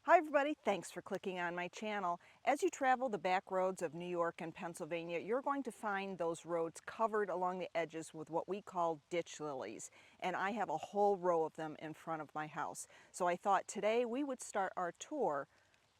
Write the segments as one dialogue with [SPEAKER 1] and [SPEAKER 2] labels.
[SPEAKER 1] Hi everybody, thanks for clicking on my channel. As you travel the back roads of New York and Pennsylvania, you're going to find those roads covered along the edges with what we call ditch lilies. And I have a whole row of them in front of my house. So I thought today we would start our tour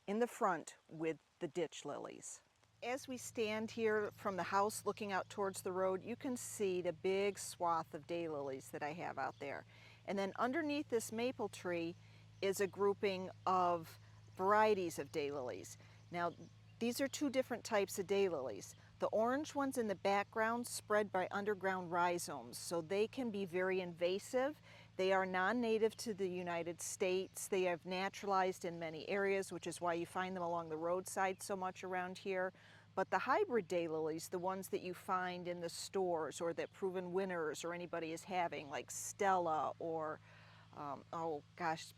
[SPEAKER 1] in the front with the ditch lilies. As we stand here from the house looking out towards the road, you can see the big swath of daylilies that I have out there. And then underneath this maple tree is a grouping of varieties of daylilies. Now, these are two different types of daylilies. The orange ones in the background spread by underground rhizomes, so they can be very invasive. They are non-native to the United States. They have naturalized in many areas, which is why you find them along the roadside so much around here. But the hybrid daylilies, the ones that you find in the stores or that Proven Winners or anybody is having, like Stella or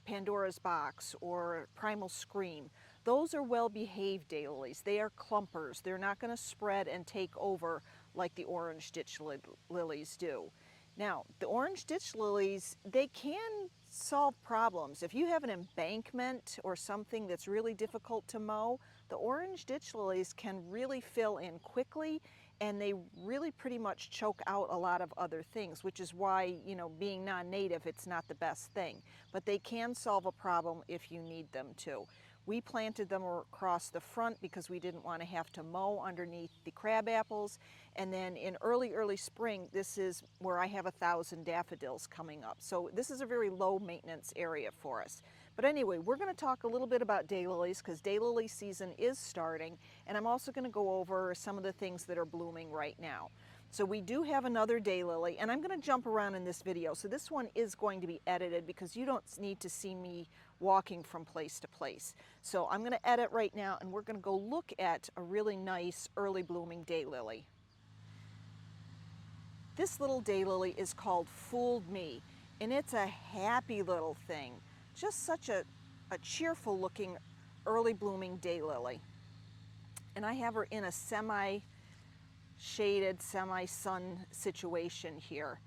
[SPEAKER 1] Pandora's Box or Primal Scream, those are well-behaved daylilies. They are clumpers. They're not going to spread and take over like the orange ditch lilies do. Now, the orange ditch lilies, they can solve problems. If you have an embankment or something that's really difficult to mow, the orange ditch lilies can really fill in quickly, and they really pretty much choke out a lot of other things, which is why, you know, being non-native, it's not the best thing. But they can solve a problem if you need them to. We planted them across the front because we didn't want to have to mow underneath the crab apples. And then in early spring, this is where I have 1,000 daffodils coming up. So this is a very low maintenance area for us. But anyway, we're going to talk a little bit about daylilies because daylily season is starting. And I'm also going to go over some of the things that are blooming right now. So we do have another daylily, and I'm going to jump around in this video. So this one is going to be edited because you don't need to see me walking from place to place. So I'm going to edit right now, and we're going to go look at a really nice early blooming daylily. This little daylily is called Fooled Me, and it's a happy little thing. Just such a cheerful looking early blooming daylily. And I have her in a semi-shaded, semi-sun situation here.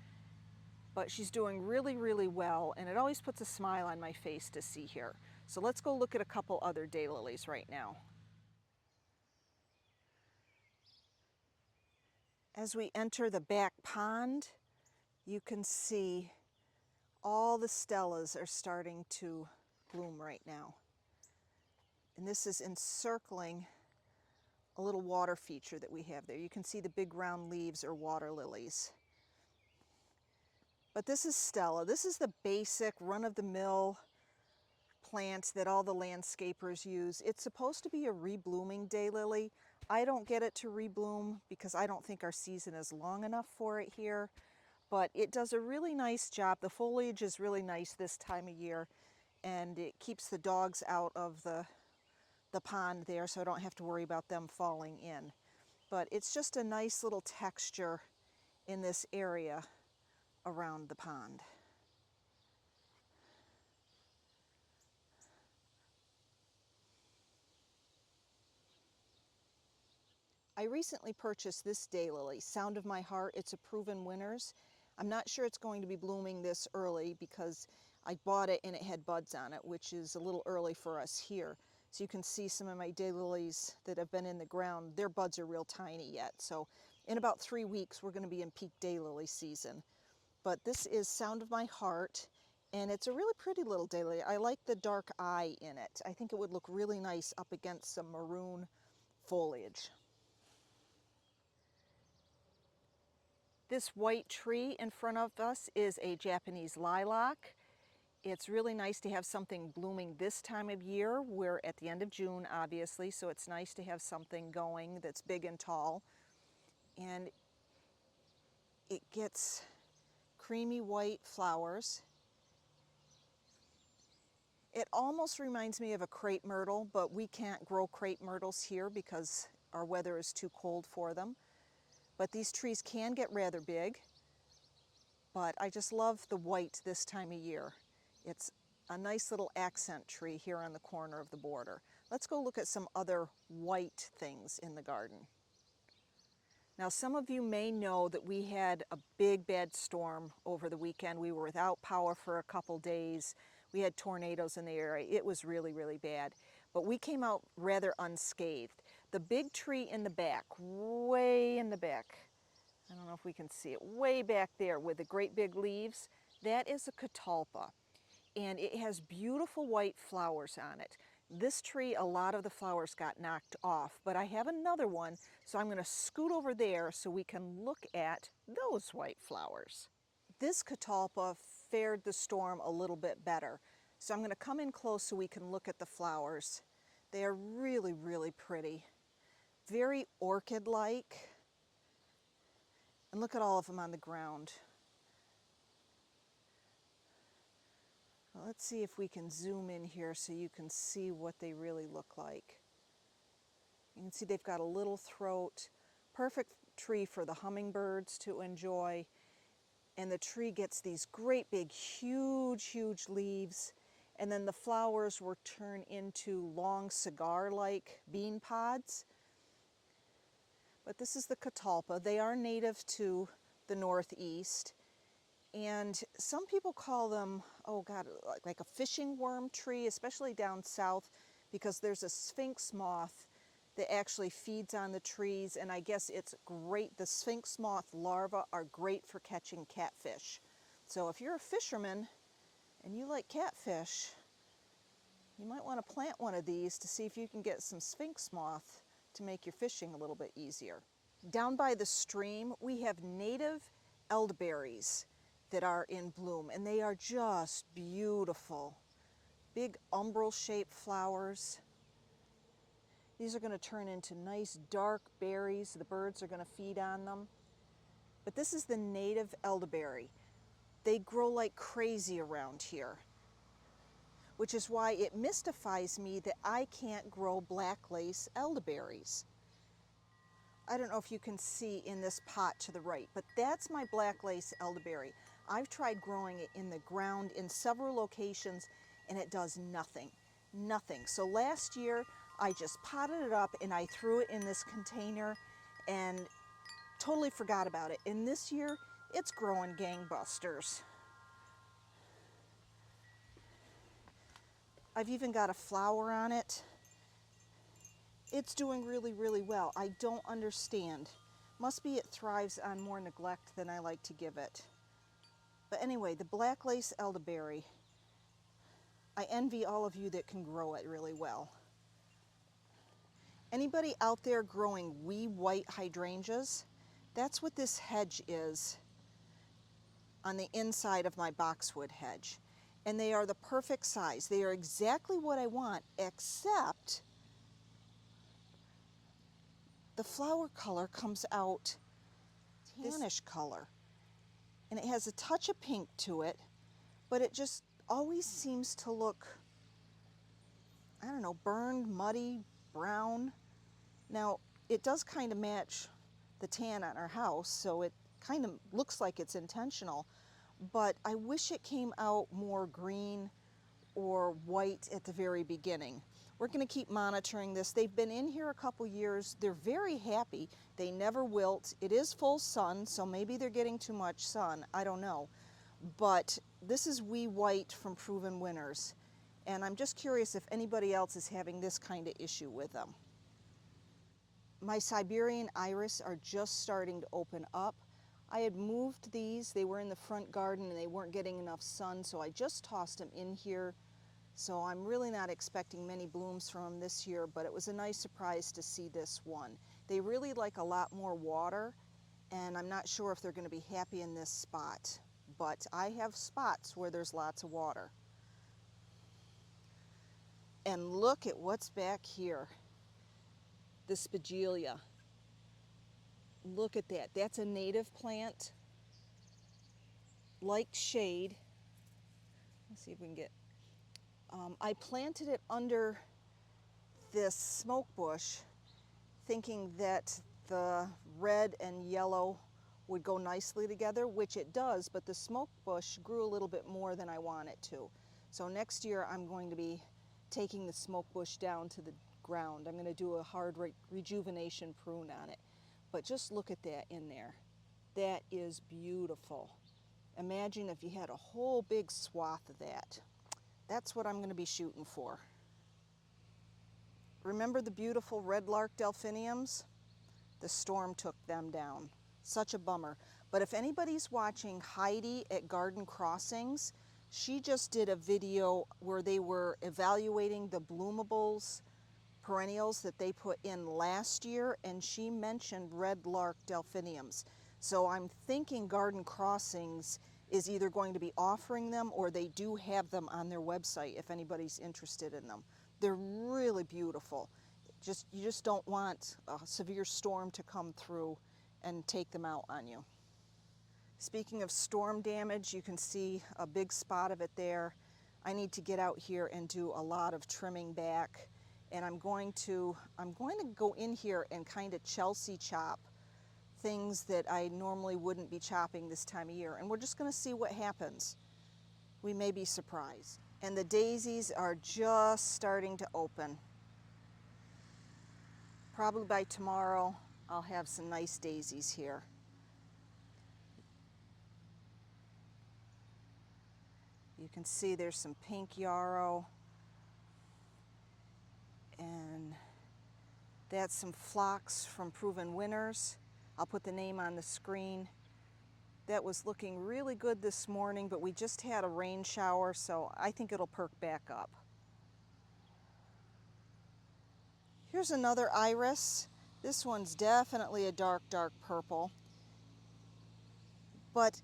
[SPEAKER 1] But she's doing really well, and it always puts a smile on my face to see here. So let's go look at a couple other daylilies right now. As we enter the back pond, you can see all the Stellas are starting to bloom right now. And this is encircling a little water feature that we have there. You can see the big round leaves are water lilies. But this is Stella. This is the basic run-of-the-mill plant that all the landscapers use. It's supposed to be a reblooming daylily. I don't get it to rebloom because I don't think our season is long enough for it here. But it does a really nice job. The foliage is really nice this time of year, and it keeps the dogs out of the pond there, so I don't have to worry about them falling in. But it's just a nice little texture in this area around the pond. I recently purchased this daylily, Sound of My Heart. It's a Proven Winners. I'm not sure it's going to be blooming this early because I bought it and it had buds on it, which is a little early for us here. So you can see some of my daylilies that have been in the ground, their buds are real tiny yet. So in about 3 weeks, we're going to be in peak daylily season. But this is Sound of My Heart, and it's a really pretty little daylily. I like the dark eye in it. I think it would look really nice up against some maroon foliage. This white tree in front of us is a Japanese lilac. It's really nice to have something blooming this time of year. We're at the end of June, obviously, so it's nice to have something going that's big and tall. And it gets creamy white flowers. It almost reminds me of a crepe myrtle, but we can't grow crepe myrtles here because our weather is too cold for them. But these trees can get rather big, but I just love the white this time of year. It's a nice little accent tree here on the corner of the border. Let's go look at some other white things in the garden. Now, some of you may know that we had a big bad storm over the weekend. We were without power for a couple days. We had tornadoes in the area. It was really, really bad. But we came out rather unscathed. The big tree in the back, way in the back, I don't know if we can see it, way back there with the great big leaves, that is a Catalpa. And it has beautiful white flowers on it. This tree, a lot of the flowers got knocked off, but I have another one, so I'm going to scoot over there so we can look at those white flowers. This Catalpa fared the storm a little bit better, so I'm going to come in close so we can look at the flowers. They are really, really pretty. Very orchid-like. And look at all of them on the ground. Well, let's see if we can zoom in here so you can see what they really look like. You can see they've got a little throat. Perfect tree for the hummingbirds to enjoy. And the tree gets these great big, huge, huge leaves. And then the flowers will turn into long cigar-like bean pods. But this is the Catalpa. They are native to the Northeast. And some people call them, oh God, like a fishing worm tree, especially down south, because there's a sphinx moth that actually feeds on the trees, and I guess it's great. The sphinx moth larvae are great for catching catfish. So if you're a fisherman and you like catfish, you might want to plant one of these to see if you can get some sphinx moth to make your fishing a little bit easier. Down by the stream, we have native elderberries that are in bloom, and they are just beautiful. Big umbral-shaped flowers. These are going to turn into nice dark berries. The birds are going to feed on them. But this is the native elderberry. They grow like crazy around here, which is why it mystifies me that I can't grow black lace elderberries. I don't know if you can see in this pot to the right, but that's my black lace elderberry. I've tried growing it in the ground in several locations, and it does nothing, nothing. So last year, I just potted it up and I threw it in this container and totally forgot about it. And this year, it's growing gangbusters. I've even got a flower on it. It's doing really, really well. I don't understand. Must be it thrives on more neglect than I like to give it. But anyway, the black lace elderberry, I envy all of you that can grow it really well. Anybody out there growing wee white hydrangeas? That's what this hedge is on the inside of my boxwood hedge. And they are the perfect size. They are exactly what I want, except the flower color comes out tannish color. And it has a touch of pink to it, but it just always seems to look, I don't know, burned, muddy, brown. Now, it does kind of match the tan on our house, so it kind of looks like it's intentional, but I wish it came out more green or white at the very beginning. We're going to keep monitoring this. They've been in here a couple years. They're very happy. They never wilt. It is full sun, so maybe they're getting too much sun. I don't know. But this is wee white from Proven Winners. And I'm just curious if anybody else is having this kind of issue with them. My Siberian Iris are just starting to open up. I had moved these. They were in the front garden and they weren't getting enough sun, so I just tossed them in here. So I'm really not expecting many blooms from them this year, but it was a nice surprise to see this one. They really like a lot more water, and I'm not sure if they're going to be happy in this spot, but I have spots where there's lots of water. And look at what's back here. The Spigilia. Look at that. That's a native plant. Liked shade. Let's see if we can get... I planted it under this smoke bush, thinking that the red and yellow would go nicely together, which it does, but the smoke bush grew a little bit more than I want it to. So next year I'm going to be taking the smoke bush down to the ground. I'm going to do a hard rejuvenation prune on it. But just look at that in there. That is beautiful. Imagine if you had a whole big swath of that. That's what I'm going to be shooting for. Remember the beautiful red Lark Delphiniums? The storm took them down. Such a bummer. But if anybody's watching Heidi at Garden Crossings, she just did a video where they were evaluating the bloomables perennials that they put in last year, and she mentioned red Lark Delphiniums. So I'm thinking Garden Crossings is either going to be offering them or they do have them on their website if anybody's interested in them. They're really beautiful. You just don't want a severe storm to come through and take them out on you. Speaking of storm damage, you can see a big spot of it there. I need to get out here and do a lot of trimming back, and I'm going to go in here and kind of Chelsea chop things that I normally wouldn't be chopping this time of year, and we're just going to see what happens. We may be surprised. And the daisies are just starting to open. Probably by tomorrow I'll have some nice daisies here. You can see there's some pink yarrow, and that's some phlox from Proven Winners. I'll put the name on the screen. That was looking really good this morning, but we just had a rain shower, so I think it'll perk back up. Here's another iris. This one's definitely a dark, dark purple, but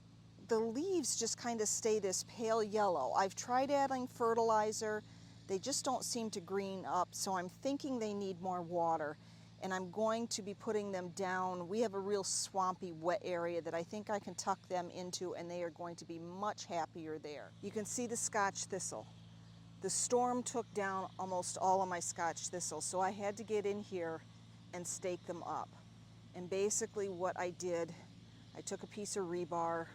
[SPEAKER 1] the leaves just kind of stay this pale yellow. I've tried adding fertilizer. They just don't seem to green up, so I'm thinking they need more water, and I'm going to be putting them down. We have a real swampy, wet area that I think I can tuck them into, and they are going to be much happier there. You can see the Scotch Thistle. The storm took down almost all of my Scotch Thistle, so I had to get in here and stake them up. And basically what I did, I took a piece of rebar,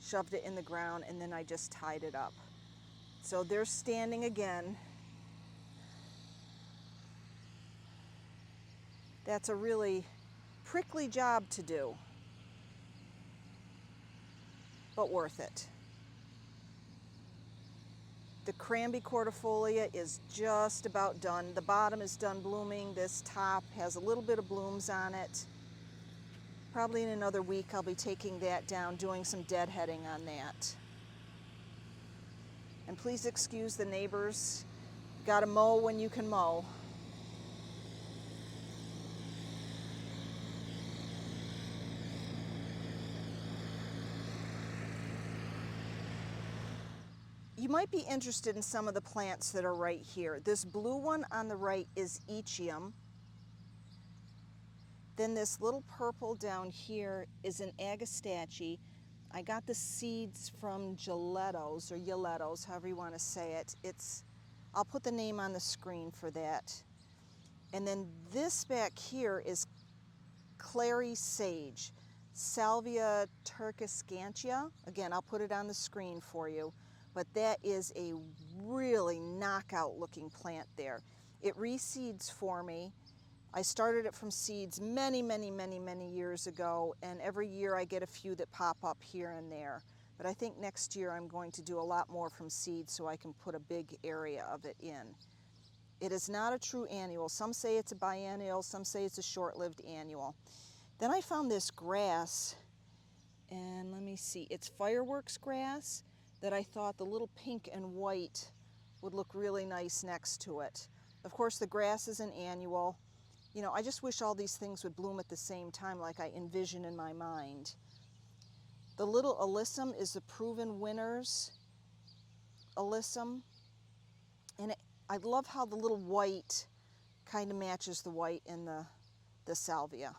[SPEAKER 1] shoved it in the ground, and then I just tied it up. So they're standing again. That's a really prickly job to do, but worth it. The Cranby cordifolia is just about done. The bottom is done blooming. This top has a little bit of blooms on it. Probably in another week I'll be taking that down, doing some deadheading on that. And please excuse the neighbors. Gotta mow when you can mow. You might be interested in some of the plants that are right here. This blue one on the right is Echium. Then this little purple down here is an Agastache. I got the seeds from Gillettos, or Gillettos, however you want to say it. I'll put the name on the screen for that. And then this back here is Clary Sage, Salvia turkiscantia. Again, I'll put it on the screen for you. But that is a really knockout looking plant there. It reseeds for me. I started it from seeds many, many, many, many years ago, and every year I get a few that pop up here and there. But I think next year I'm going to do a lot more from seeds so I can put a big area of it in. It is not a true annual. Some say it's a biennial, some say it's a short-lived annual. Then I found this grass, and let me see, it's fireworks grass that I thought the little pink and white would look really nice next to it. Of course, the grass is an annual. You know, I just wish all these things would bloom at the same time like I envision in my mind. The little Alysum is the Proven Winners Alysum. And I love how the little white kind of matches the white in the salvia.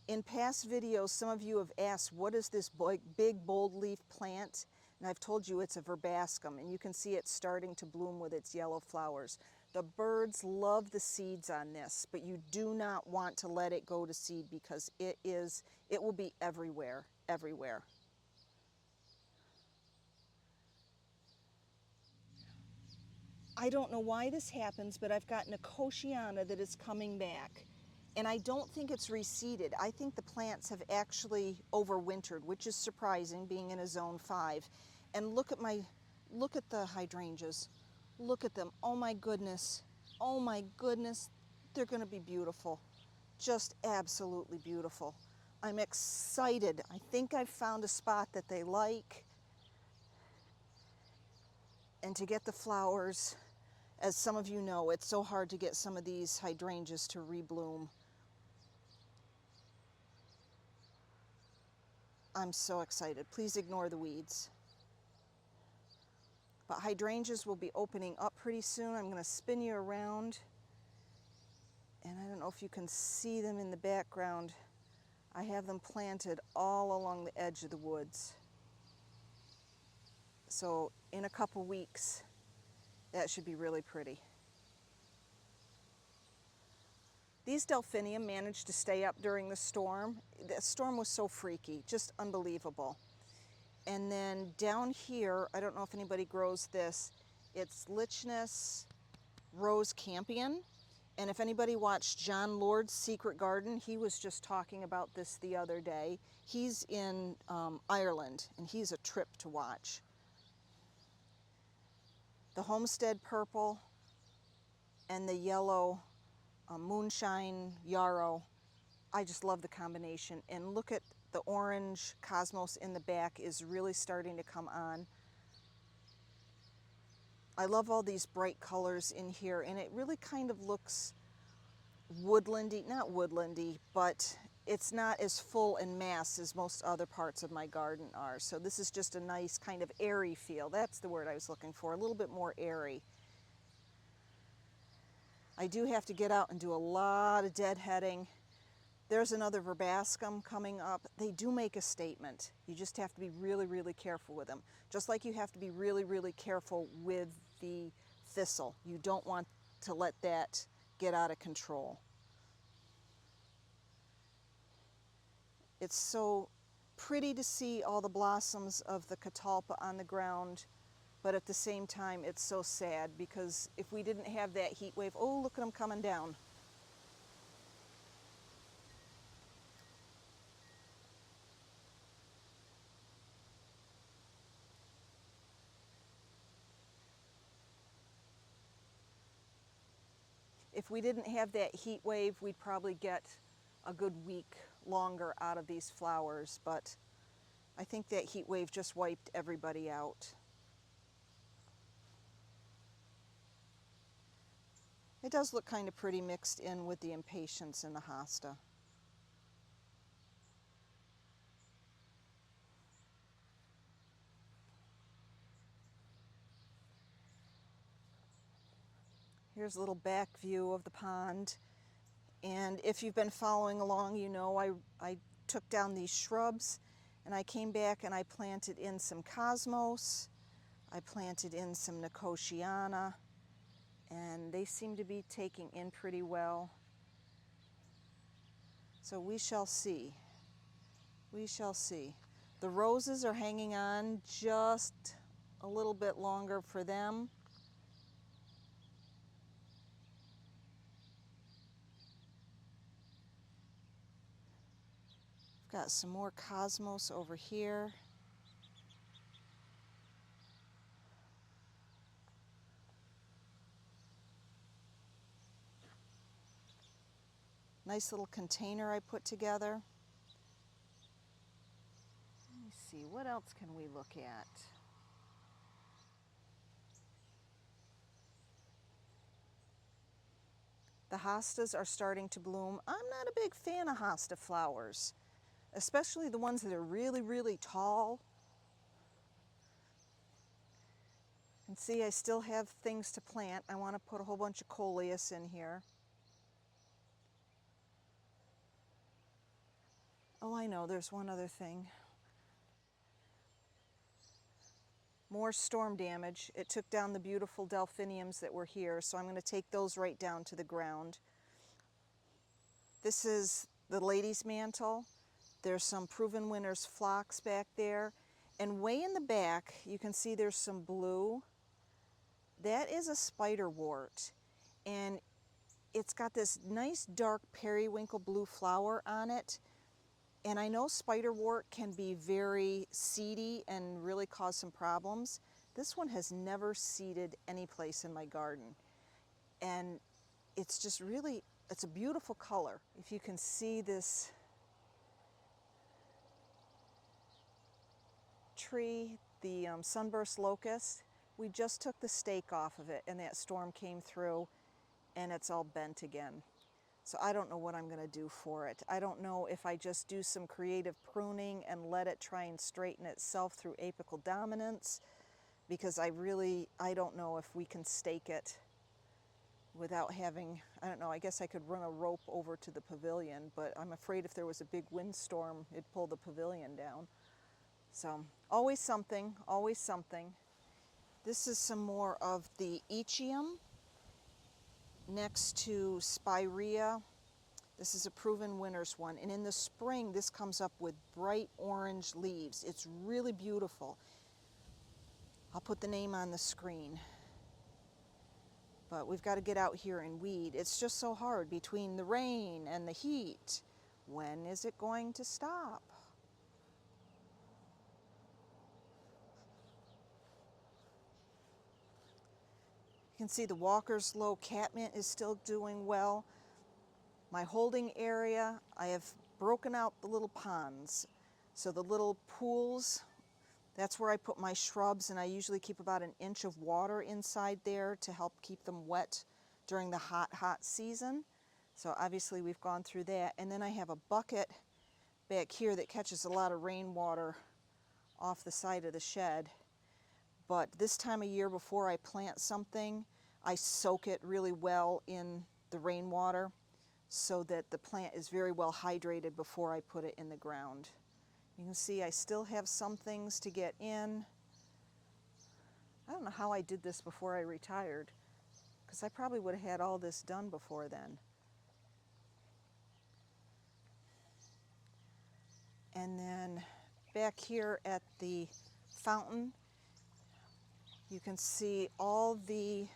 [SPEAKER 1] In past videos, some of you have asked, what is this big bold leaf plant? And I've told you it's a verbascum, and you can see it starting to bloom with its yellow flowers. The birds love the seeds on this, but you do not want to let it go to seed because it will be everywhere, everywhere. I don't know why this happens, but I've got Nicotiana that is coming back. And I don't think it's reseeded. I think the plants have actually overwintered, which is surprising being in a zone 5. And look at the hydrangeas. Look at them. Oh my goodness. Oh my goodness. They're going to be beautiful. Just absolutely beautiful. I'm excited. I think I've found a spot that they like. And to get the flowers, as some of you know, it's so hard to get some of these hydrangeas to rebloom. I'm so excited. Please ignore the weeds. But hydrangeas will be opening up pretty soon. I'm going to spin you around. And I don't know if you can see them in the background. I have them planted all along the edge of the woods. So in a couple weeks, that should be really pretty. These delphinium managed to stay up during the storm. The storm was so freaky, just unbelievable. And then down here, I don't know if anybody grows this, it's Lichnus Rose Campion. And if anybody watched John Lord's Secret Garden, he was just talking about this the other day. He's in Ireland, and he's a trip to watch. The Homestead Purple and the yellow Moonshine Yarrow. I just love the combination. And look at the orange cosmos in the back is really starting to come on. I love all these bright colors in here, and it really kind of looks woodlandy, not woodlandy, but it's not as full and mass as most other parts of my garden are. So this is just a nice kind of airy feel. That's the word I was looking for, a little bit more airy. I do have to get out and do a lot of deadheading. There's another verbascum coming up. They do make a statement. You just have to be really, really careful with them. Just like you have to be really, really careful with the thistle. You don't want to let that get out of control. It's so pretty to see all the blossoms of the Catalpa on the ground, but at the same time it's so sad because if we didn't have that heat wave, oh, look at them coming down. If we didn't have that heat wave, we'd probably get a good week longer out of these flowers, but I think that heat wave just wiped everybody out. It does look kind of pretty mixed in with the impatiens and the hosta. Here's a little back view of the pond. And if you've been following along, you know I took down these shrubs and I came back and I planted in some cosmos. I planted in some nicotiana, and they seem to be taking in pretty well. So we shall see. We shall see. The roses are hanging on just a little bit longer for them. Got some more cosmos over here. Nice little container I put together. Let me see, what else can we look at? The hostas are starting to bloom. I'm not a big fan of hosta flowers, especially the ones that are really, really tall. And see, I still have things to plant. I want to put a whole bunch of coleus in here. Oh, I know, there's one other thing. More storm damage. It took down the beautiful delphiniums that were here, so I'm going to take those right down to the ground. This is the lady's mantle. There's some proven winners phlox back there. And way in the back, you can see there's some blue. That is a spider wart. And it's got this nice dark periwinkle blue flower on it. And I know spiderwort can be very seedy and really cause some problems. This one has never seeded any place in my garden. And it's just really, it's a beautiful color. If you can see this tree, the sunburst locust, we just took the stake off of it and that storm came through and it's all bent again. So I don't know what I'm going to do for it. I don't know if I just do some creative pruning and let it try and straighten itself through apical dominance, because I don't know if we can stake it without having, I don't know, I guess I could run a rope over to the pavilion, but I'm afraid if there was a big windstorm, it'd pull the pavilion down. So always something, always something. This is some more of the Echium next to Spirea. This is a proven winner's one. And in the spring, this comes up with bright orange leaves. It's really beautiful. I'll put the name on the screen. But we've got to get out here and weed. It's just so hard between the rain and the heat. When is it going to stop? You can see the Walker's Low catmint is still doing well. My holding area, I have broken out the little ponds. So the little pools, that's where I put my shrubs, and I usually keep about 1 inch of water inside there to help keep them wet during the hot season. So obviously we've gone through that. And then I have a bucket back here that catches a lot of rainwater off the side of the shed. But this time of year before I plant something, I soak it really well in the rainwater so that the plant is very well hydrated before I put it in the ground. You can see I still have some things to get in. I don't know how I did this before I retired, because I probably would have had all this done before then. And then back here at the fountain, you can see all the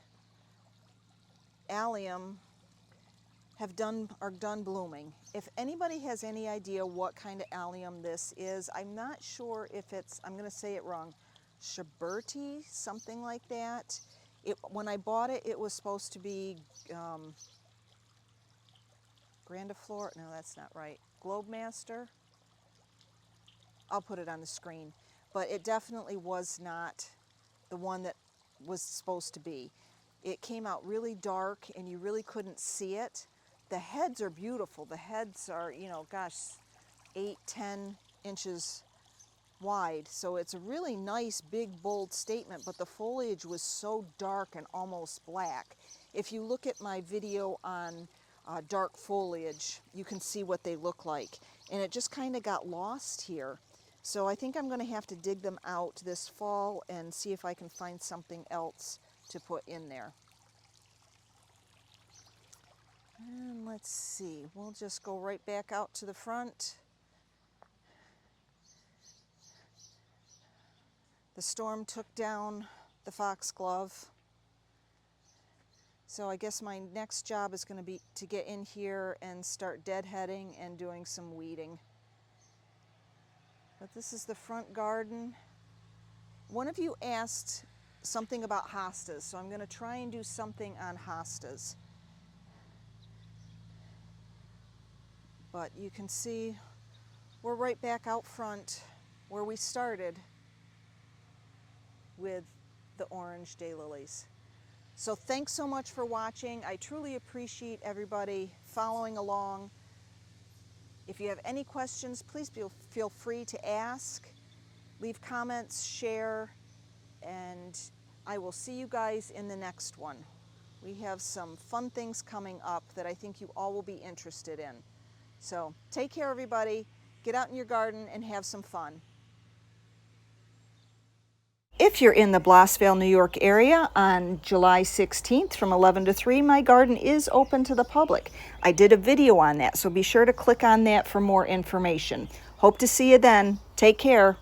[SPEAKER 1] allium are done blooming. If anybody has any idea what kind of allium this is, I'm not sure if it's, I'm going to say it wrong, Schiberti, something like that. When I bought it, it was supposed to be Grandiflora, no, that's not right, Globemaster. I'll put it on the screen. But it definitely was not the one that was supposed to be. It came out really dark and you really couldn't see it. The heads are beautiful. The heads are, you know, gosh, 8-10 inches wide. So it's a really nice, big, bold statement, but the foliage was so dark and almost black. If you look at my video on dark foliage, you can see what they look like. And it just kind of got lost here. So I think I'm going to have to dig them out this fall and see if I can find something else to put in there. And let's see, we'll just go right back out to the front. The storm took down the foxglove. So I guess my next job is going to be to get in here and start deadheading and doing some weeding. But this is the front garden. One of you asked something about hostas, so I'm going to try and do something on hostas. But you can see we're right back out front where we started with the orange daylilies. So thanks so much for watching. I truly appreciate everybody following along. If you have any questions, please feel free to ask. Leave comments, share, and I will see you guys in the next one. We have some fun things coming up that I think you all will be interested in. So take care, everybody. Get out in your garden and have some fun. If you're in the Blossville, New York area on July 16th from 11 to 3, my garden is open to the public. I did a video on that, so be sure to click on that for more information. Hope to see you then. Take care.